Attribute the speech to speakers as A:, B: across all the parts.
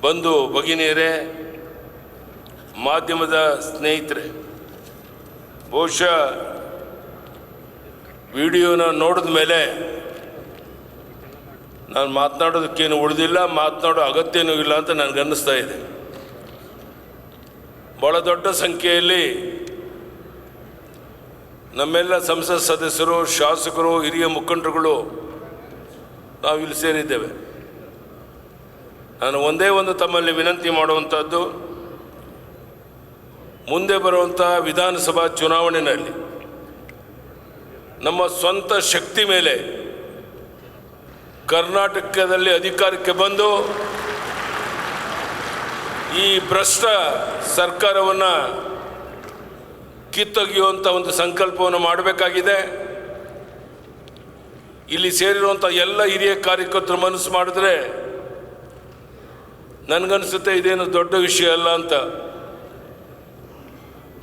A: ಬಂಧು ಭಗಿನಿಯರೇ, ಮಾಧ್ಯಮದ ಸ್ನೇಹಿತರೆ, ಬಹುಶಃ ವಿಡಿಯೋನ ನೋಡಿದ ಮೇಲೆ ನಾನು ಮಾತನಾಡೋದಕ್ಕೇನು ಉಳಿದಿಲ್ಲ, ಮಾತನಾಡೋ ಅಗತ್ಯನೂ ಇಲ್ಲ ಅಂತ ನನಗನ್ನಿಸ್ತಾ ಇದೆ. ಭಾಳ ದೊಡ್ಡ ಸಂಖ್ಯೆಯಲ್ಲಿ ನಮ್ಮೆಲ್ಲ ಸಂಸತ್ ಸದಸ್ಯರು, ಶಾಸಕರು, ಹಿರಿಯ ಮುಖಂಡರುಗಳು ನಾವಿಲ್ಲಿ ಸೇರಿದ್ದೇವೆ. ನಾನು ಒಂದೇ ಒಂದು ತಮ್ಮಲ್ಲಿ ವಿನಂತಿ ಮಾಡುವಂಥದ್ದು, ಮುಂದೆ ಬರುವಂಥ ವಿಧಾನಸಭಾ ಚುನಾವಣೆಯಲ್ಲಿ ನಮ್ಮ ಸ್ವಂತ ಶಕ್ತಿ ಮೇಲೆ ಕರ್ನಾಟಕದಲ್ಲಿ ಅಧಿಕಾರಕ್ಕೆ ಬಂದು ಈ ಭ್ರಷ್ಟ ಸರ್ಕಾರವನ್ನು ಕಿತ್ತೊಗೆಯುವಂಥ ಒಂದು ಸಂಕಲ್ಪವನ್ನು ಮಾಡಬೇಕಾಗಿದೆ. ಇಲ್ಲಿ ಸೇರಿರುವಂಥ ಎಲ್ಲ ಹಿರಿಯ ಕಾರ್ಯಕರ್ತರು ಮನಸ್ಸು ಮಾಡಿದ್ರೆ ನನಗನ್ನಿಸುತ್ತೆ ಇದೇನು ದೊಡ್ಡ ವಿಷಯ ಅಲ್ಲ ಅಂತ.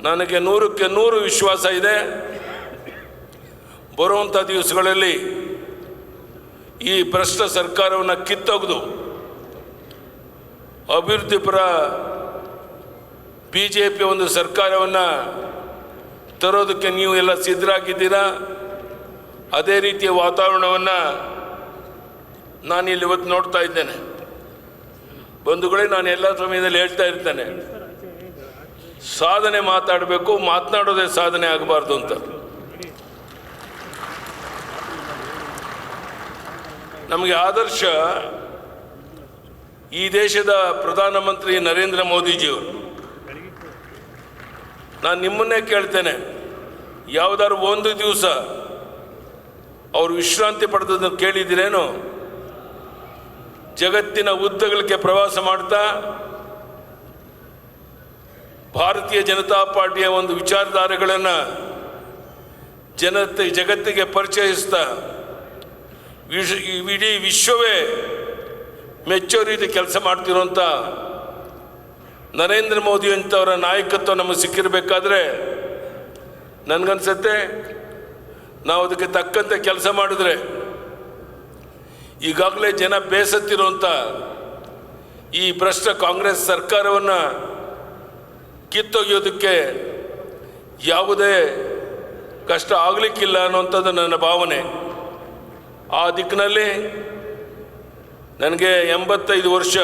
A: ನನಗೆ 100ಕ್ಕೆ 100 ವಿಶ್ವಾಸ ಇದೆ. ಬರುವಂಥ ದಿವಸಗಳಲ್ಲಿ ಈ ಭ್ರಷ್ಟ ಸರ್ಕಾರವನ್ನು ಕಿತ್ತೊಗೆದು ಅಭಿವೃದ್ಧಿಪರ BJP ಒಂದು ಸರ್ಕಾರವನ್ನು ತರೋದಕ್ಕೆ ನೀವು ಎಲ್ಲ ಸಿದ್ಧರಾಗಿದ್ದೀರಾ. ಅದೇ ರೀತಿಯ ವಾತಾವರಣವನ್ನು ನಾನಿಲ್ಲಿ ಇವತ್ತು ನೋಡ್ತಾ ಇದ್ದೇನೆ. ಬಂಧುಗಳೇ, ನಾನು ಎಲ್ಲ ಸಮಯದಲ್ಲಿ ಹೇಳ್ತಾ ಇರ್ತೇನೆ, ಸಾಧನೆ ಮಾತಾಡಬೇಕು, ಮಾತನಾಡೋದೇ ಸಾಧನೆ ಆಗಬಾರ್ದು ಅಂತ. ನಮಗೆ ಆದರ್ಶ ಈ ದೇಶದ ಪ್ರಧಾನಮಂತ್ರಿ ನರೇಂದ್ರ ಮೋದಿಜಿಯವರು. ನಾನು ನಿಮ್ಮನ್ನೇ ಕೇಳ್ತೇನೆ, ಯಾವುದಾದ್ರು ಒಂದು ದಿವಸ ಅವರು ವಿಶ್ರಾಂತಿ ಪಡೆದನ್ನು ಕೇಳಿದ್ದೀರೇನು? ಜಗತ್ತಿನ ಉದ್ದಗಲಕ್ಕೆ ಪ್ರವಾಸ ಮಾಡ್ತಾ ಭಾರತೀಯ ಜನತಾ ಪಾರ್ಟಿಯ ಒಂದು ವಿಚಾರಧಾರೆಗಳನ್ನು ಜಗತ್ತಿಗೆ ಪರಿಚಯಿಸ್ತಾ ಇಡೀ ವಿಶ್ವವೇ ಮೆಚ್ಚೋ ರೀತಿ ಕೆಲಸ ಮಾಡ್ತಿರೋಂಥ ನರೇಂದ್ರ ಮೋದಿ ಅಂತವರ ನಾಯಕತ್ವ ನಮಗೆ ಸಿಕ್ಕಿರಬೇಕಾದ್ರೆ ನನಗನ್ಸುತ್ತೆ ನಾವು ಅದಕ್ಕೆ ತಕ್ಕಂತೆ ಕೆಲಸ ಮಾಡಿದ್ರೆ ಈಗಾಗಲೇ ಜನ ಬೇಸತ್ತಿರುವಂಥ ಈ ಭ್ರಷ್ಟ ಕಾಂಗ್ರೆಸ್ ಸರ್ಕಾರವನ್ನು ಕಿತ್ತೊಗೆಯೋದಕ್ಕೆ ಯಾವುದೇ ಕಷ್ಟ ಆಗಲಿಕ್ಕಿಲ್ಲ ಅನ್ನುವಂಥದ್ದು ನನ್ನ ಭಾವನೆ. ಆ ದಿಕ್ಕಿನಲ್ಲಿ ನನಗೆ 85 ವರ್ಷ,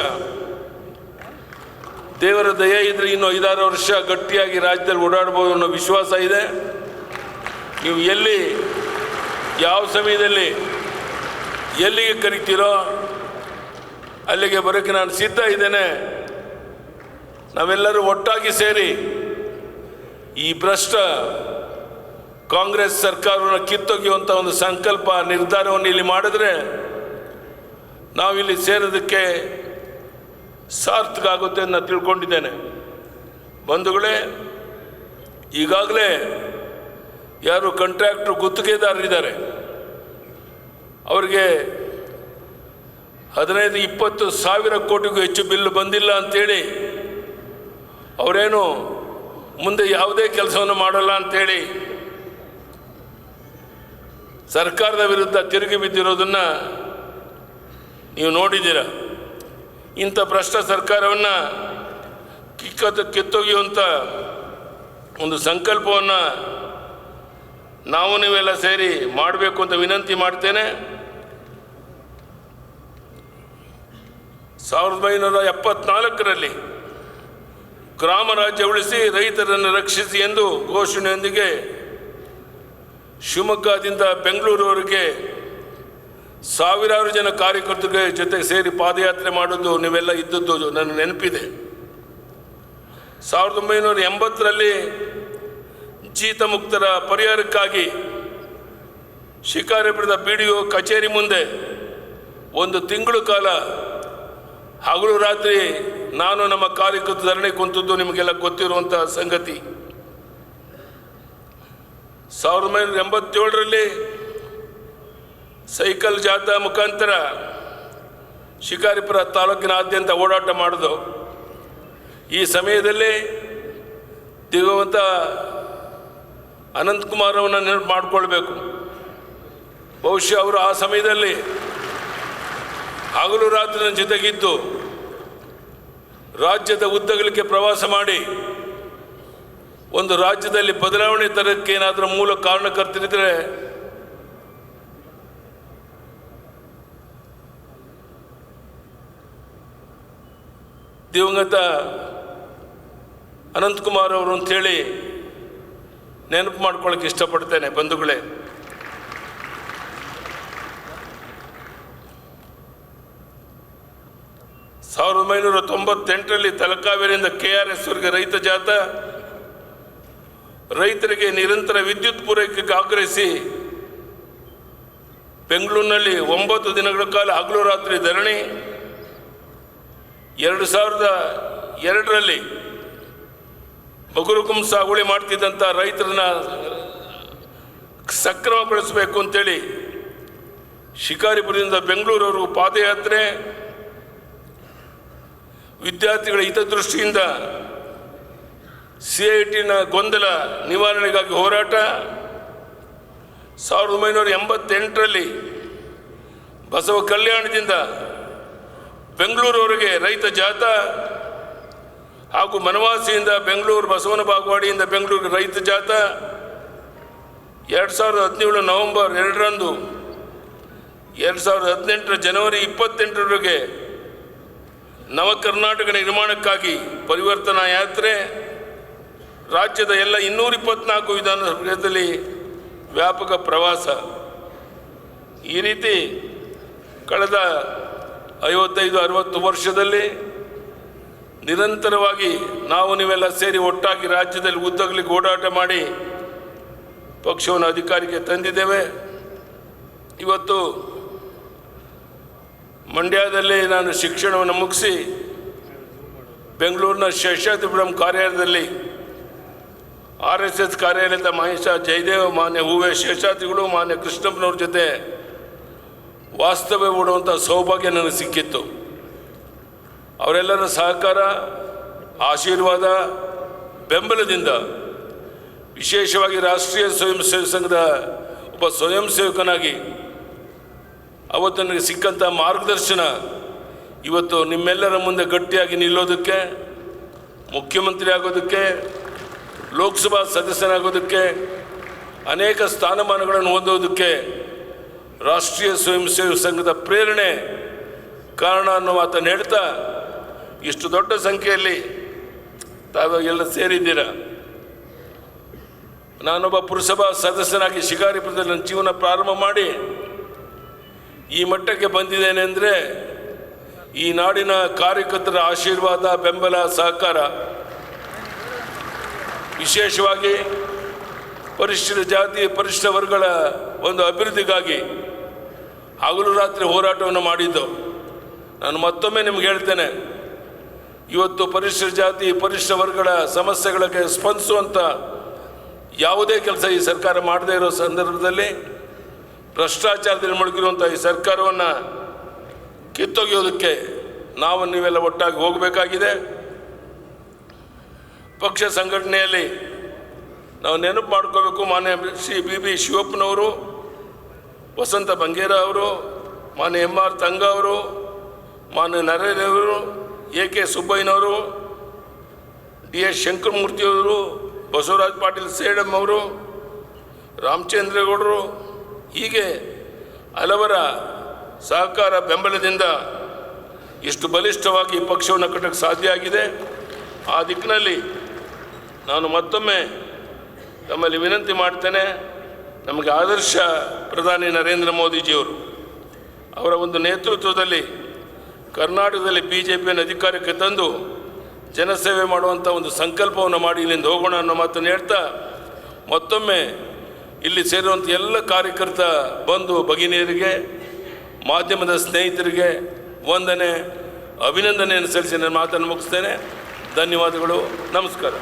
A: ದೇವರ ದಯೆ ಇದ್ದರೆ ಇನ್ನೂ 5-6 ವರ್ಷ ಗಟ್ಟಿಯಾಗಿ ರಾಜ್ಯದಲ್ಲಿ ಓಡಾಡ್ಬೋದು ಅನ್ನೋ ವಿಶ್ವಾಸ ಇದೆ. ನೀವು ಎಲ್ಲಿ ಯಾವ ಸಮಯದಲ್ಲಿ ಎಲ್ಲಿಗೆ ಕರಿತೀರೋ ಅಲ್ಲಿಗೆ ಬರೋಕ್ಕೆ ನಾನು ಸಿದ್ಧ ಇದ್ದೇನೆ. ನಾವೆಲ್ಲರೂ ಒಟ್ಟಾಗಿ ಸೇರಿ ಈ ಭ್ರಷ್ಟ ಕಾಂಗ್ರೆಸ್ ಸರ್ಕಾರವನ್ನು ಕಿತ್ತೊಗೆಯುವಂಥ ಒಂದು ಸಂಕಲ್ಪ ನಿರ್ಧಾರವನ್ನು ಇಲ್ಲಿ ಮಾಡಿದ್ರೆ ನಾವಿಲ್ಲಿ ಸೇರೋದಕ್ಕೆ ಸಾರ್ಥಕ ಆಗುತ್ತೆ ಅಂತ ನಾನು ತಿಳ್ಕೊಂಡಿದ್ದೇನೆ. ಬಂಧುಗಳೇ, ಈಗಾಗಲೇ ಯಾರು ಕಾಂಟ್ರಾಕ್ಟ್ರು ಗುತ್ತಿಗೆದಾರರಿದ್ದಾರೆ ಅವರಿಗೆ 15-20 ಸಾವಿರ ಕೋಟಿಗೂ ಹೆಚ್ಚು ಬಿಲ್ ಬಂದಿಲ್ಲ ಅಂಥೇಳಿ ಅವರೇನು ಮುಂದೆ ಯಾವುದೇ ಕೆಲಸವನ್ನು ಮಾಡಲ್ಲ ಅಂಥೇಳಿ ಸರ್ಕಾರದ ವಿರುದ್ಧ ತಿರುಗಿ ಬಿದ್ದಿರೋದನ್ನು ನೀವು ನೋಡಿದ್ದೀರ. ಇಂಥ ಭ್ರಷ್ಟ ಸರ್ಕಾರವನ್ನು ಕಿತ್ತೊಗೆಯುವಂಥ ಒಂದು ಸಂಕಲ್ಪವನ್ನು ನಾವು ನೀವೆಲ್ಲ ಸೇರಿ ಮಾಡಬೇಕು ಅಂತ ವಿನಂತಿ ಮಾಡ್ತೇನೆ. 1974ರಲ್ಲಿ ಗ್ರಾಮ ರಾಜ್ಯ ಉಳಿಸಿ ರೈತರನ್ನು ರಕ್ಷಿಸಿ ಎಂದು ಘೋಷಣೆಯೊಂದಿಗೆ ಶಿವಮೊಗ್ಗದಿಂದ ಬೆಂಗಳೂರುವರೆಗೆ ಸಾವಿರಾರು ಜನ ಕಾರ್ಯಕರ್ತರ ಜೊತೆಗೆ ಸೇರಿ ಪಾದಯಾತ್ರೆ ಮಾಡೋದು ನೀವೆಲ್ಲ ಇದ್ದದ್ದು ನನಗೆ ನೆನಪಿದೆ. 1980ರಲ್ಲಿ ಜೀತ ಮುಕ್ತರ ಪರಿಹಾರಕ್ಕಾಗಿ ಶಿಕಾರಿಪುರದ BDO ಕಚೇರಿ ಮುಂದೆ 1 ತಿಂಗಳು ಕಾಲ ಹಗಲು ರಾತ್ರಿ ನಾನು ನಮ್ಮ ಕಾರ್ಯಕರ್ತರು ಧರಣಿ ಕುಂತದ್ದು ನಿಮಗೆಲ್ಲ ಗೊತ್ತಿರುವಂಥ ಸಂಗತಿ. 1987ರಲ್ಲಿ ಸೈಕಲ್ ಜಾಥಾ ಮುಖಾಂತರ ಶಿಕಾರಿಪುರ ತಾಲೂಕಿನಾದ್ಯಂತ ಓಡಾಟ ಮಾಡೋದು. ಈ ಸಮಯದಲ್ಲಿ ದಿವಂಗತ ಅನಂತಕುಮಾರ್ ಅವರನ್ನು ನೆನಪು ಮಾಡಿಕೊಳ್ಬೇಕು. ಬಹುಶಃ ಅವರು ಆ ಸಮಯದಲ್ಲಿ ಹಗಲು ರಾತ್ರಿ ನನ್ನ ಜೊತೆಗಿದ್ದು ರಾಜ್ಯದ ಉದ್ದಗಲಕ್ಕೆ ಪ್ರವಾಸ ಮಾಡಿ ಒಂದು ರಾಜ್ಯದಲ್ಲಿ ಬದಲಾವಣೆ ತರಕ್ಕೆ ಏನಾದರೂ ಮೂಲ ಕಾರಣಕರ್ತರಿದ್ದರೆ ದಿವಂಗತ ಅನಂತಕುಮಾರ್ ಅವರು ಅಂತೇಳಿ ನೆನಪು ಮಾಡ್ಕೊಳ್ಳೋಕೆ ಇಷ್ಟಪಡ್ತೇನೆ. ಬಂಧುಗಳೇ, ಸಾವಿರದ 1998ರಲ್ಲಿ ತಲಕಾವೇರಿಯಿಂದ KRSವರೆಗೆ ರೈತ ಜಾಥಾ, ರೈತರಿಗೆ ನಿರಂತರ ವಿದ್ಯುತ್ ಪೂರೈಕೆಗೆ ಆಗ್ರಹಿಸಿ ಬೆಂಗಳೂರಿನಲ್ಲಿ 9 ದಿನಗಳ ಕಾಲ ಹಗಲು ರಾತ್ರಿ ಧರಣಿ. 2002ರಲ್ಲಿ ಬಗುರುಕುಂ ಸಾಗುವಳಿ ಮಾಡ್ತಿದ್ದಂಥ ರೈತರನ್ನ ಸಕ್ರಮಗೊಳಿಸಬೇಕು ಅಂತೇಳಿ ಶಿಕಾರಿಪುರದಿಂದ ಬೆಂಗಳೂರವರೆಗೂ ಪಾದಯಾತ್ರೆ. ವಿದ್ಯಾರ್ಥಿಗಳ ಹಿತದೃಷ್ಟಿಯಿಂದ CITನ ಗೊಂದಲ ನಿವಾರಣೆಗಾಗಿ ಹೋರಾಟ. 1988ರಲ್ಲಿ ಬಸವ ಕಲ್ಯಾಣದಿಂದ ಬೆಂಗಳೂರವರೆಗೆ ರೈತ ಜಾಥಾ ಹಾಗೂ ಮನವಾಸಿಯಿಂದ ಬೆಂಗಳೂರು, ಬಸವನ ಬಾಗವಾಡಿಯಿಂದ ಬೆಂಗಳೂರಿಗೆ ರೈತ ಜಾಥಾ. 2017 ನವೆಂಬರ್ 2ರಂದು 2018 ಜನವರಿ 28ರವರೆಗೆ ನವ ಕರ್ನಾಟಕ ನಿರ್ಮಾಣಕ್ಕಾಗಿ ಪರಿವರ್ತನಾ ಯಾತ್ರೆ. ರಾಜ್ಯದ ಎಲ್ಲ 224 ವಿಧಾನಸಭೆಯಲ್ಲಿ ವ್ಯಾಪಕ ಪ್ರವಾಸ. ಈ ರೀತಿ ಕಳೆದ 55-60 ವರ್ಷದಲ್ಲಿ ನಿರಂತರವಾಗಿ ನಾವು ನೀವೆಲ್ಲ ಸೇರಿ ಒಟ್ಟಾಗಿ ರಾಜ್ಯದಲ್ಲಿ ಉದ್ದಗಲಿಕ್ಕೆ ಓಡಾಟ ಮಾಡಿ ಪಕ್ಷವನ್ನು ಅಧಿಕಾರಕ್ಕೆ ತಂದಿದ್ದೇವೆ. ಇವತ್ತು ಮಂಡ್ಯದಲ್ಲಿ ನಾನು ಶಿಕ್ಷಣವನ್ನು ಮುಗಿಸಿ ಬೆಂಗಳೂರಿನ ಶೇಷಾದ್ರಿಪುರಂ ಕಾರ್ಯಾಲಯದಲ್ಲಿ RSS ಕಾರ್ಯಾಲಯದ ಮಹೇಶ ಜಯದೇವ, ಮಾನ್ಯ ಹೂವೆ ಶೇಷಾದ್ರಿಗಳು, ಮಾನ್ಯ ಕೃಷ್ಣಪ್ಪನವ್ರ ಜೊತೆ ವಾಸ್ತವ್ಯ ಹೂಡುವಂಥ ಸೌಭಾಗ್ಯ ನನಗೆ ಸಿಕ್ಕಿತ್ತು. ಅವರೆಲ್ಲರ ಸಹಕಾರ, ಆಶೀರ್ವಾದ, ಬೆಂಬಲದಿಂದ ವಿಶೇಷವಾಗಿ ರಾಷ್ಟ್ರೀಯ ಸ್ವಯಂ ಸೇವಕ ಸಂಘದ ಒಬ್ಬ ಸ್ವಯಂ ಸೇವಕನಾಗಿ ಅವತ್ತು ನನಗೆ ಸಿಕ್ಕಂಥ ಮಾರ್ಗದರ್ಶನ ಇವತ್ತು ನಿಮ್ಮೆಲ್ಲರ ಮುಂದೆ ಗಟ್ಟಿಯಾಗಿ ನಿಲ್ಲೋದಕ್ಕೆ, ಮುಖ್ಯಮಂತ್ರಿ ಆಗೋದಕ್ಕೆ, ಲೋಕಸಭಾ ಸದಸ್ಯನಾಗೋದಕ್ಕೆ, ಅನೇಕ ಸ್ಥಾನಮಾನಗಳನ್ನು ಹೊಂದೋದಕ್ಕೆ ರಾಷ್ಟ್ರೀಯ ಸ್ವಯಂ ಸೇವಕ ಸಂಘದ ಪ್ರೇರಣೆ ಕಾರಣ ಅನ್ನೋ ಮಾತನ್ನು ಹೇಳ್ತಾ, ಇಷ್ಟು ದೊಡ್ಡ ಸಂಖ್ಯೆಯಲ್ಲಿ ತಾವೆಲ್ಲ ಸೇರಿದ್ದೀರ. ನಾನೊಬ್ಬ ಪುರಸಭಾ ಸದಸ್ಯನಾಗಿ ಶಿಕಾರಿಪುರದಲ್ಲಿ ನನ್ನ ಜೀವನ ಪ್ರಾರಂಭ ಮಾಡಿ ಈ ಮಟ್ಟಕ್ಕೆ ಬಂದಿದ್ದೇನೆ ಅಂದರೆ ಈ ನಾಡಿನ ಕಾರ್ಯಕರ್ತರ ಆಶೀರ್ವಾದ, ಬೆಂಬಲ, ಸಹಕಾರ. ವಿಶೇಷವಾಗಿ ಪರಿಶಿಷ್ಟ ಜಾತಿ, ಪರಿಶಿಷ್ಟ ವರ್ಗಗಳ ಒಂದು ಅಭಿವೃದ್ಧಿಗಾಗಿ ಹಗಲು ರಾತ್ರಿ ಹೋರಾಟವನ್ನು ಮಾಡಿದ್ದು. ನಾನು ಮತ್ತೊಮ್ಮೆ ನಿಮ್ಗೆ ಹೇಳ್ತೇನೆ, ಇವತ್ತು ಪರಿಶಿಷ್ಟ ಜಾತಿ, ಪರಿಶಿಷ್ಟ ವರ್ಗಗಳ ಸಮಸ್ಯೆಗಳಿಗೆ ಸ್ಪಂದಿಸುವಂಥ ಯಾವುದೇ ಕೆಲಸ ಈ ಸರ್ಕಾರ ಮಾಡದೇ ಇರೋ ಸಂದರ್ಭದಲ್ಲಿ ಭ್ರಷ್ಟಾಚಾರದಲ್ಲಿ ಮುಳುಗಿರುವಂಥ ಈ ಸರ್ಕಾರವನ್ನು ಕಿತ್ತೊಗೆಯೋದಕ್ಕೆ ನಾವು ನೀವೆಲ್ಲ ಒಟ್ಟಾಗಿ ಹೋಗಬೇಕಾಗಿದೆ. ಪಕ್ಷ ಸಂಘಟನೆಯಲ್ಲಿ ನಾವು ನೆನಪು ಮಾಡ್ಕೋಬೇಕು. ಮಾನ್ಯ ಶ್ರೀ BB ಶಿವಪ್ಪನವರು, ವಸಂತ ಬಂಗೇರ ಅವರು, ಮಾನ್ಯ MR ತಂಗ ಅವರು, ಮಾನ್ಯ ನರೇಂದ್ರವರು, AK ಸುಬ್ಬಯ್ಯನವರು, DS ಶಂಕರಮೂರ್ತಿಯವರು, ಬಸವರಾಜ್ ಪಾಟೀಲ್ ಸೇಡಂ ಅವರು, ರಾಮಚಂದ್ರೇಗೌಡರು, ಹೀಗೆ ಹಲವರ ಸಹಕಾರ, ಬೆಂಬಲದಿಂದ ಇಷ್ಟು ಬಲಿಷ್ಠವಾಗಿ ಪಕ್ಷವನ್ನು ಕಟ್ಟಕ್ಕೆ ಸಾಧ್ಯ ಆಗಿದೆ. ಆ ದಿಕ್ಕಿನಲ್ಲಿ ನಾನು ಮತ್ತೊಮ್ಮೆ ತಮ್ಮಲ್ಲಿ ವಿನಂತಿ ಮಾಡ್ತೇನೆ. ನಮಗೆ ಆದರ್ಶ ಪ್ರಧಾನಿ ನರೇಂದ್ರ ಮೋದಿಜಿಯವರು, ಅವರ ಒಂದು ನೇತೃತ್ವದಲ್ಲಿ ಕರ್ನಾಟಕದಲ್ಲಿ BJPಯನ್ನು ಅಧಿಕಾರಕ್ಕೆ ತಂದು ಜನಸೇವೆ ಮಾಡುವಂಥ ಒಂದು ಸಂಕಲ್ಪವನ್ನು ಮಾಡಿ ಇಲ್ಲಿಂದ ಹೋಗೋಣ ಅನ್ನೋ ಮಾತನ್ನು ಹೇಳ್ತಾ, ಮತ್ತೊಮ್ಮೆ ಇಲ್ಲಿ ಸೇರುವಂಥ ಎಲ್ಲ ಕಾರ್ಯಕರ್ತ ಬಂಧು ಭಗಿನಿಯರಿಗೆ, ಮಾಧ್ಯಮದ ಸ್ನೇಹಿತರಿಗೆ ವಂದನೆ, ಅಭಿನಂದನೆಯನ್ನು ಸಲ್ಲಿಸಿ ನನ್ನ ಮಾತನ್ನು ಮುಗಿಸ್ತೇನೆ. ಧನ್ಯವಾದಗಳು. ನಮಸ್ಕಾರ.